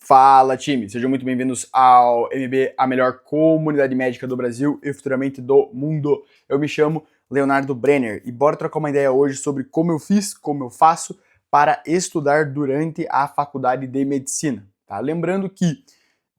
Fala, time! Sejam muito bem-vindos ao MB, a melhor comunidade médica do Brasil e futuramente do mundo. Eu me chamo Leonardo Brenner e bora trocar uma ideia hoje sobre como eu fiz, como eu faço para estudar durante a faculdade de medicina, tá? Lembrando que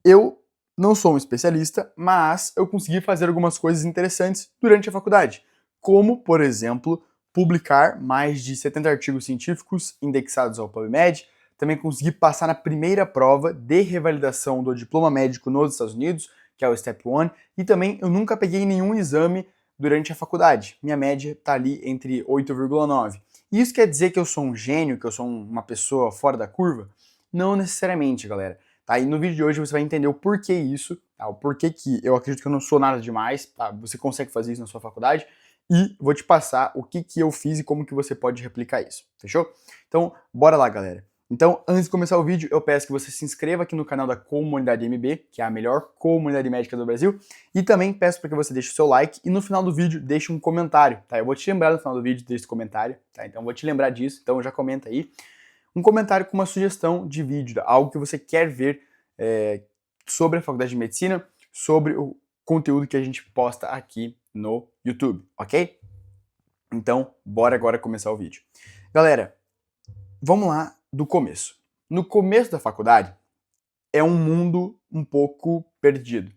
eu não sou um especialista, mas eu consegui fazer algumas coisas interessantes durante a faculdade, como, por exemplo, publicar mais de 70 artigos científicos indexados ao PubMed. Também consegui passar na primeira prova de revalidação do diploma médico nos Estados Unidos, que é o Step 1, e também eu nunca peguei nenhum exame durante a faculdade. Minha média está ali entre 8,9. E isso quer dizer que eu sou um gênio, que eu sou uma pessoa fora da curva? Não necessariamente, galera. Tá? E no vídeo de hoje você vai entender o porquê isso, tá? O porquê que eu acredito que eu não sou nada demais, tá? Você consegue fazer isso na sua faculdade, e vou te passar o que eu fiz e como que você pode replicar isso, fechou? Então, bora lá, galera. Então, antes de começar o vídeo, eu peço que você se inscreva aqui no canal da Comunidade MB, que é a melhor comunidade médica do Brasil, e também peço para que você deixe o seu like e no final do vídeo deixe um comentário, tá? Eu vou te lembrar no final do vídeo desse comentário, tá? Então, eu vou te lembrar disso, então já comenta aí. Um comentário com uma sugestão de vídeo, algo que você quer ver sobre a Faculdade de Medicina, sobre o conteúdo que a gente posta aqui no YouTube, ok? Então, bora agora começar o vídeo. Galera, vamos lá do começo. No começo da faculdade, é um mundo um pouco perdido.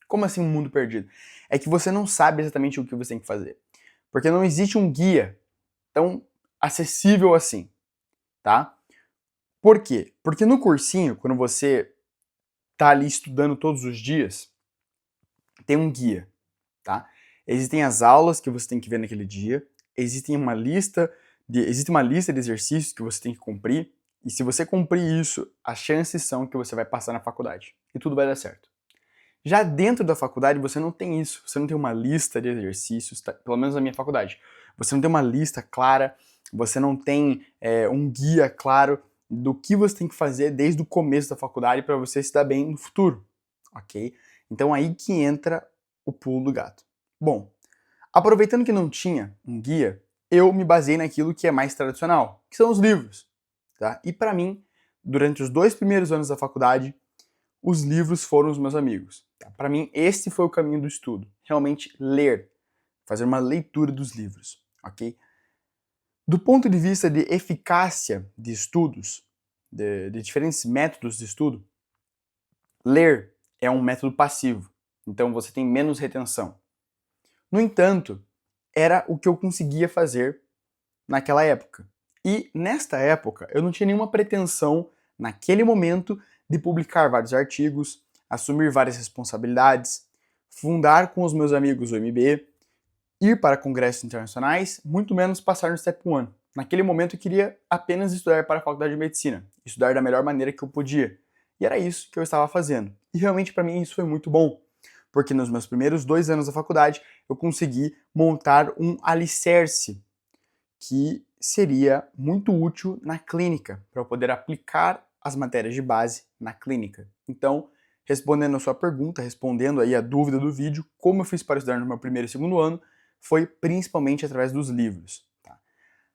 Como assim um mundo perdido? É que você não sabe exatamente o que você tem que fazer. Porque não existe um guia tão acessível assim, tá? Por quê? Porque no cursinho, quando você tá ali estudando todos os dias, tem um guia, tá? Existem as aulas que você tem que ver naquele dia, existe uma lista de exercícios que você tem que cumprir, e se você cumprir isso, as chances são que você vai passar na faculdade, e tudo vai dar certo. Já dentro da faculdade, você não tem isso, você não tem uma lista de exercícios, tá? Pelo menos na minha faculdade. Você não tem uma lista clara, você não tem um guia claro do que você tem que fazer desde o começo da faculdade para você se dar bem no futuro, ok? Então aí que entra o pulo do gato. Bom, aproveitando que não tinha um guia, eu me baseei naquilo que é mais tradicional, que são os livros, tá? E para mim, durante os 2 primeiros anos da faculdade, os livros foram os meus amigos. Tá? Para mim, esse foi o caminho do estudo. Realmente ler, fazer uma leitura dos livros, ok? Do ponto de vista de eficácia de estudos, de diferentes métodos de estudo, ler é um método passivo, então você tem menos retenção. No entanto, era o que eu conseguia fazer naquela época. E nesta época, eu não tinha nenhuma pretensão, naquele momento, de publicar vários artigos, assumir várias responsabilidades, fundar com os meus amigos o MB, ir para congressos internacionais, muito menos passar no Step 1. Naquele momento eu queria apenas estudar para a Faculdade de Medicina, estudar da melhor maneira que eu podia. E era isso que eu estava fazendo. E realmente para mim isso foi muito bom, porque nos meus primeiros 2 anos da faculdade eu consegui montar um alicerce que seria muito útil na clínica, para eu poder aplicar as matérias de base na clínica. Então, respondendo a sua pergunta, respondendo aí a dúvida do vídeo, como eu fiz para estudar no meu primeiro e segundo ano, foi principalmente através dos livros. Tá?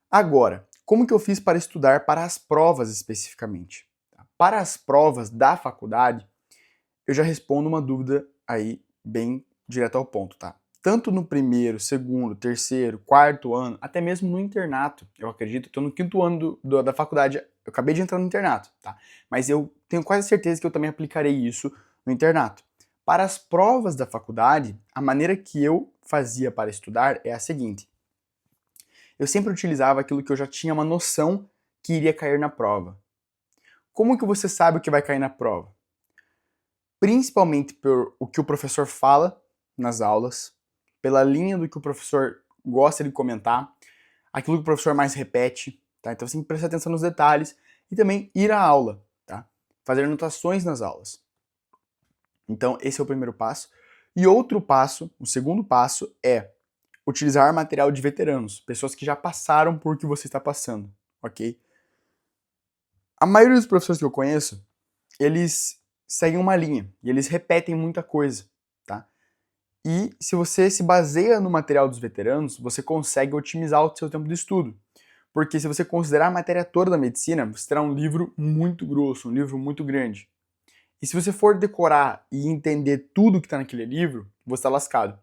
Agora, como que eu fiz para estudar para as provas especificamente? Tá? Para as provas da faculdade, eu já respondo uma dúvida aí bem direto ao ponto, tá? Tanto no primeiro, segundo, terceiro, quarto ano, até mesmo no internato, eu acredito, estou no 5º ano da faculdade, eu acabei de entrar no internato, tá? Mas eu tenho quase certeza que eu também aplicarei isso no internato. Para as provas da faculdade, a maneira que eu fazia para estudar é a seguinte. Eu sempre utilizava aquilo que eu já tinha uma noção que iria cair na prova. Como que você sabe o que vai cair na prova? Principalmente por o que o professor fala nas aulas, pela linha do que o professor gosta de comentar, aquilo que o professor mais repete, tá? Então você tem que prestar atenção nos detalhes e também ir à aula, tá? Fazer anotações nas aulas. Então esse é o primeiro passo. E outro passo, o segundo passo é utilizar material de veteranos, pessoas que já passaram por o que você está passando, ok? A maioria dos professores que eu conheço, eles seguem uma linha e eles repetem muita coisa, tá? E se você se baseia no material dos veteranos, você consegue otimizar o seu tempo de estudo. Porque se você considerar a matéria toda da medicina, você terá um livro muito grosso, um livro muito grande. E se você for decorar e entender tudo que está naquele livro, você está lascado.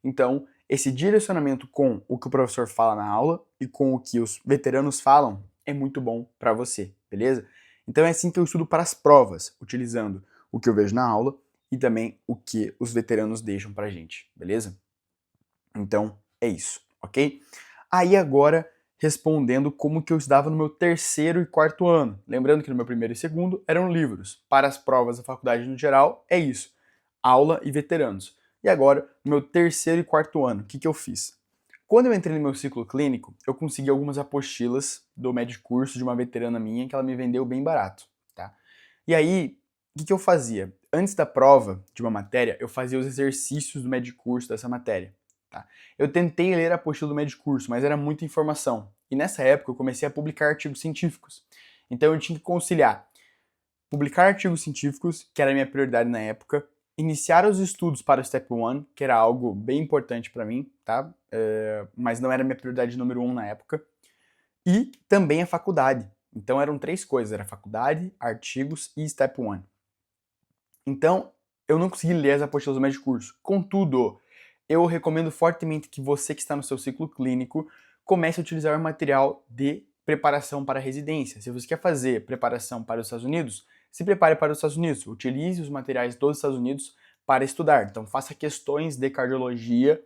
Então, esse direcionamento com o que o professor fala na aula e com o que os veteranos falam é muito bom para você, beleza? Então é assim que eu estudo para as provas, utilizando o que eu vejo na aula e também o que os veteranos deixam pra gente, beleza? Então é isso, ok? Aí agora, respondendo como que eu estudava no meu terceiro e quarto ano. Lembrando que no meu primeiro e segundo eram livros. Para as provas da faculdade no geral, é isso. Aula e veteranos. E agora, no meu terceiro e quarto ano, o que eu fiz? Quando eu entrei no meu ciclo clínico, eu consegui algumas apostilas do Medicurso de uma veterana minha que ela me vendeu bem barato, tá? E aí, o que eu fazia? Antes da prova de uma matéria, eu fazia os exercícios do Medicurso dessa matéria, tá? Eu tentei ler a apostila do Medicurso, mas era muita informação. E nessa época eu comecei a publicar artigos científicos. Então eu tinha que conciliar publicar artigos científicos, que era a minha prioridade na época, iniciar os estudos para o Step 1, que era algo bem importante para mim, tá? Mas não era minha prioridade número 1 na época, e também a faculdade. Então eram três coisas, era faculdade, artigos e Step 1. Então, eu não consegui ler as apostilas do Medicurso. Contudo, eu recomendo fortemente que você que está no seu ciclo clínico comece a utilizar o material de preparação para a residência. Se você quer fazer preparação para os Estados Unidos, se prepare para os Estados Unidos. Utilize os materiais dos Estados Unidos para estudar. Então, faça questões de cardiologia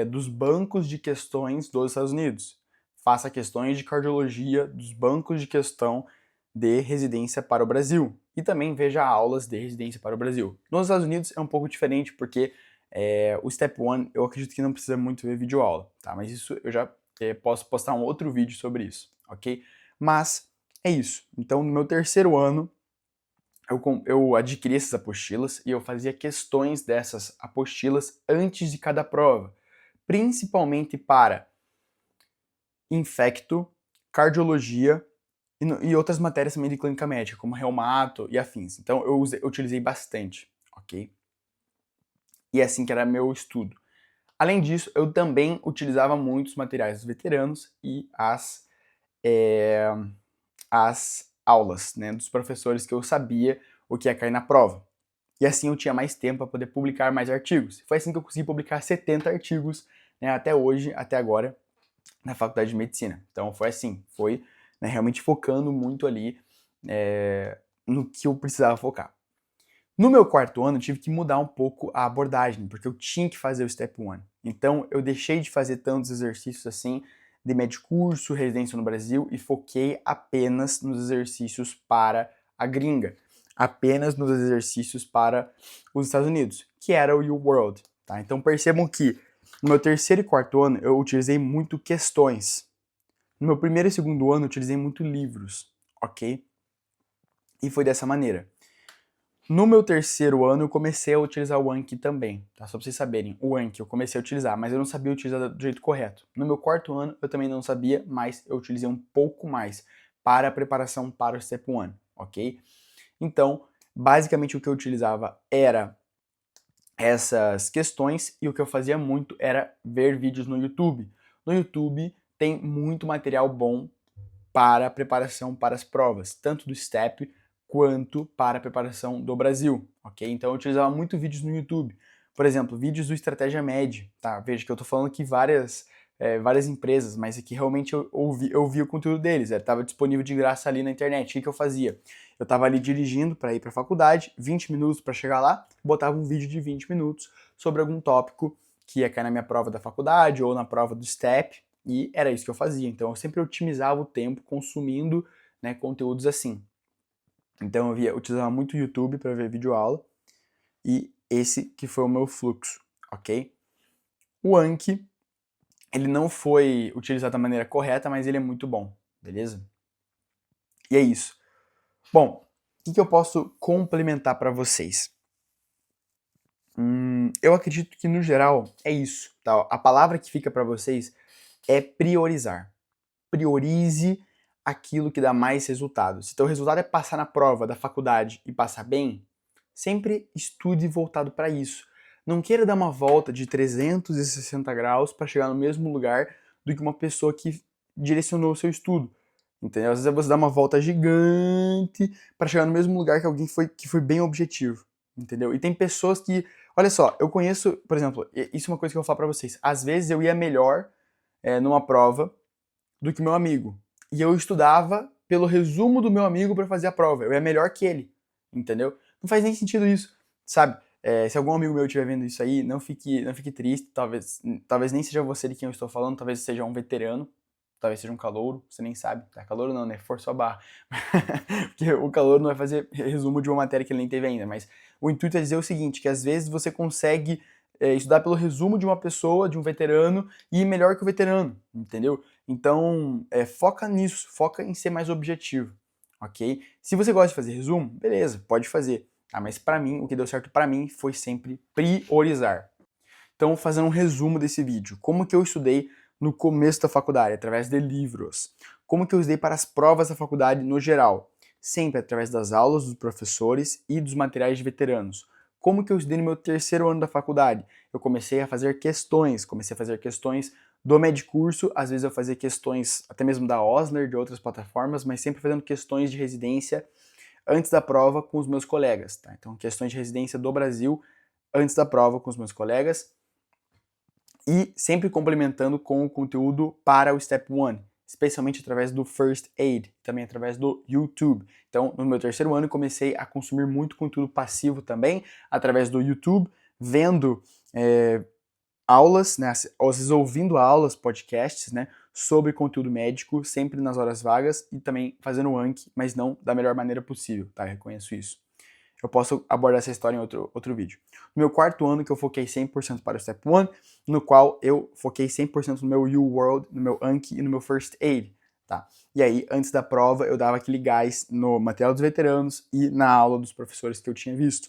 dos bancos de questões dos Estados Unidos. Faça questões de cardiologia dos bancos de questão de residência para o Brasil. E também veja aulas de residência para o Brasil. Nos Estados Unidos é um pouco diferente, porque o Step 1 eu acredito que não precisa muito ver videoaula, tá? Mas isso eu já posso postar um outro vídeo sobre isso, ok? Mas é isso. Então, no meu terceiro ano, eu adquiri essas apostilas e eu fazia questões dessas apostilas antes de cada prova, principalmente para infecto, cardiologia e outras matérias também de clínica médica, como reumato e afins. Então eu utilizei bastante, ok? E é assim que era meu estudo. Além disso, eu também utilizava muitos materiais dos veteranos e as aulas, né, dos professores que eu sabia o que ia cair na prova. E assim eu tinha mais tempo para poder publicar mais artigos. Foi assim que eu consegui publicar 70 artigos, né, até hoje, até agora, na faculdade de medicina. Então foi assim, foi, né, realmente focando muito ali no que eu precisava focar. No meu quarto ano, eu tive que mudar um pouco a abordagem, porque eu tinha que fazer o Step 1. Então, eu deixei de fazer tantos exercícios assim de medicurso, residência no Brasil, e foquei apenas nos exercícios para a gringa. Apenas nos exercícios para os Estados Unidos, que era o U-World. Tá? Então, percebam que no meu terceiro e quarto ano, eu utilizei muito questões. No meu primeiro e segundo ano, eu utilizei muito livros, ok? E foi dessa maneira. No meu terceiro ano, eu comecei a utilizar o Anki também, tá? Só pra vocês saberem, o Anki eu comecei a utilizar, mas eu não sabia utilizar do jeito correto. No meu quarto ano, eu também não sabia, mas eu utilizei um pouco mais para a preparação para o Step 1, ok? Então, basicamente o que eu utilizava era essas questões e o que eu fazia muito era ver vídeos no YouTube. No YouTube tem muito material bom para a preparação para as provas, tanto do STEP quanto para a preparação do Brasil, ok? Então eu utilizava muito vídeos no YouTube. Por exemplo, vídeos do Estratégia Med, tá? Veja que eu tô falando aqui várias empresas, mas aqui realmente eu vi o conteúdo deles, estava disponível de graça ali na internet. O que eu fazia? Eu estava ali dirigindo para ir para a faculdade, 20 minutos para chegar lá, botava um vídeo de 20 minutos sobre algum tópico que ia cair na minha prova da faculdade ou na prova do STEP, e era isso que eu fazia. Então eu sempre otimizava o tempo consumindo, né, conteúdos assim. Então eu utilizava muito o YouTube para ver videoaula, e esse que foi o meu fluxo, ok? O Anki, ele não foi utilizado da maneira correta, mas ele é muito bom, beleza? E é isso. Bom, o que eu posso complementar para vocês? Eu acredito que no geral é isso, tá? A palavra que fica para vocês é priorizar. Priorize aquilo que dá mais resultado. Se teu resultado é passar na prova da faculdade e passar bem, sempre estude voltado para isso. Não queira dar uma volta de 360 graus para chegar no mesmo lugar do que uma pessoa que direcionou o seu estudo. entendeu? Às vezes é você dar uma volta gigante para chegar no mesmo lugar que alguém que foi bem objetivo, entendeu? E tem pessoas que, olha só, eu conheço, por exemplo, isso é uma coisa que eu vou falar para vocês. Às vezes eu ia melhor numa prova do que meu amigo. E eu estudava pelo resumo do meu amigo para fazer a prova. Eu ia melhor que ele, entendeu? Não faz nem sentido isso, sabe? Se algum amigo meu estiver vendo isso aí, não fique triste. Talvez nem seja você de quem eu estou falando, talvez seja um veterano, talvez seja um calouro, você nem sabe. Tá, calouro não, né? Forçou a barra. Porque o calouro não vai fazer resumo de uma matéria que ele nem teve ainda. Mas o intuito é dizer o seguinte, que às vezes você consegue estudar pelo resumo de uma pessoa, de um veterano, e ir melhor que o veterano, entendeu? Então, foca nisso, foca em ser mais objetivo, ok? Se você gosta de fazer resumo, beleza, pode fazer. Tá? Mas para mim, o que deu certo para mim foi sempre priorizar. Então, fazendo um resumo desse vídeo, como que eu estudei no começo da faculdade, através de livros. Como que eu estudei para as provas da faculdade no geral? Sempre através das aulas dos professores e dos materiais de veteranos. Como que eu estudei no meu terceiro ano da faculdade? Eu comecei a fazer questões, do Medcurso, às vezes eu fazia questões até mesmo da Osler, de outras plataformas, mas sempre fazendo questões de residência antes da prova com os meus colegas, tá? Então, questões de residência do Brasil antes da prova com os meus colegas e sempre complementando com o conteúdo para o Step 1, especialmente através do First Aid, também através do YouTube. Então, no meu terceiro ano, comecei a consumir muito conteúdo passivo também, através do YouTube, vendo aulas, né, às vezes ouvindo aulas, podcasts, né, sobre conteúdo médico, sempre nas horas vagas e também fazendo o Anki, mas não da melhor maneira possível, tá? Eu reconheço isso. Eu posso abordar essa história em outro vídeo. No meu quarto ano, que eu foquei 100% para o Step 1, no qual eu foquei 100% no meu U-World, no meu Anki e no meu First Aid, tá? E aí, antes da prova, eu dava aquele gás no material dos veteranos e na aula dos professores que eu tinha visto.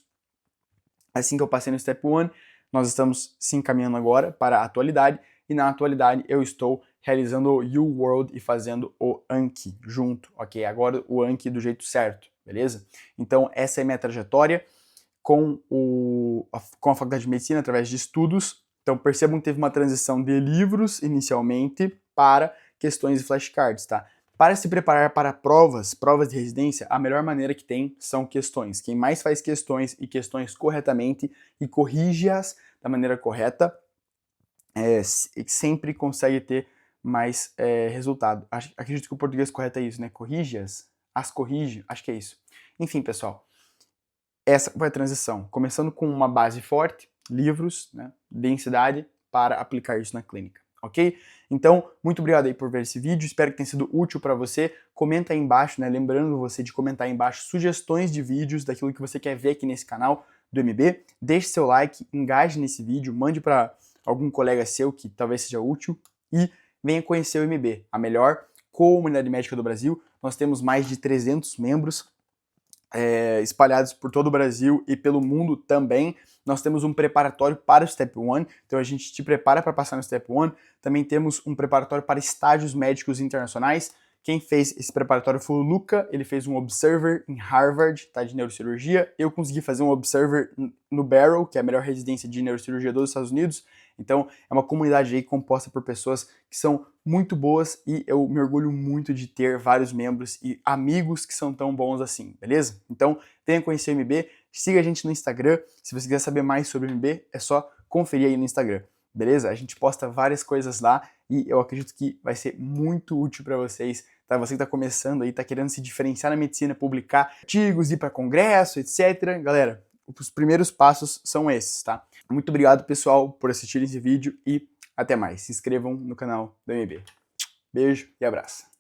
Assim que eu passei no Step 1, nós estamos se encaminhando agora para a atualidade, e na atualidade eu estou realizando o U-World e fazendo o Anki junto, ok? Agora o Anki do jeito certo, beleza? Então essa é a minha trajetória com a Faculdade de Medicina através de estudos. Então percebam que teve uma transição de livros inicialmente para questões e flashcards, tá? Para se preparar para provas de residência, a melhor maneira que tem são questões. Quem mais faz questões e questões corretamente e corrige-as da maneira correta, sempre consegue ter mais resultado. Acredito que o português correto é isso, né? Corrige-as? As corrige? Acho que é isso. Enfim, pessoal, essa foi a transição. Começando com uma base forte, livros, né? Densidade, para aplicar isso na clínica. Ok? Então, muito obrigado aí por ver esse vídeo, espero que tenha sido útil para você. Comenta aí embaixo, né? Lembrando você de comentar aí embaixo sugestões de vídeos daquilo que você quer ver aqui nesse canal do MB. Deixe seu like, engaje nesse vídeo, mande para algum colega seu que talvez seja útil e venha conhecer o MB, a melhor comunidade médica do Brasil. Nós temos mais de 300 membros espalhados por todo o Brasil e pelo mundo também. Nós temos um preparatório para o Step 1, então a gente te prepara para passar no Step 1. Também temos um preparatório para estágios médicos internacionais. Quem fez esse preparatório foi o Luca, ele fez um Observer em Harvard, tá, de neurocirurgia. Eu consegui fazer um Observer no Barrow, que é a melhor residência de neurocirurgia dos Estados Unidos. Então, é uma comunidade aí composta por pessoas que são muito boas e eu me orgulho muito de ter vários membros e amigos que são tão bons assim, beleza? Então, venha conhecer o MB, siga a gente no Instagram. Se você quiser saber mais sobre o MB, é só conferir aí no Instagram, beleza? A gente posta várias coisas lá e eu acredito que vai ser muito útil para vocês, tá? Você que está começando aí, está querendo se diferenciar na medicina, publicar artigos, ir para congresso, etc. Galera, os primeiros passos são esses, tá? Muito obrigado, pessoal, por assistirem esse vídeo e até mais. Se inscrevam no canal do MB. Beijo e abraço.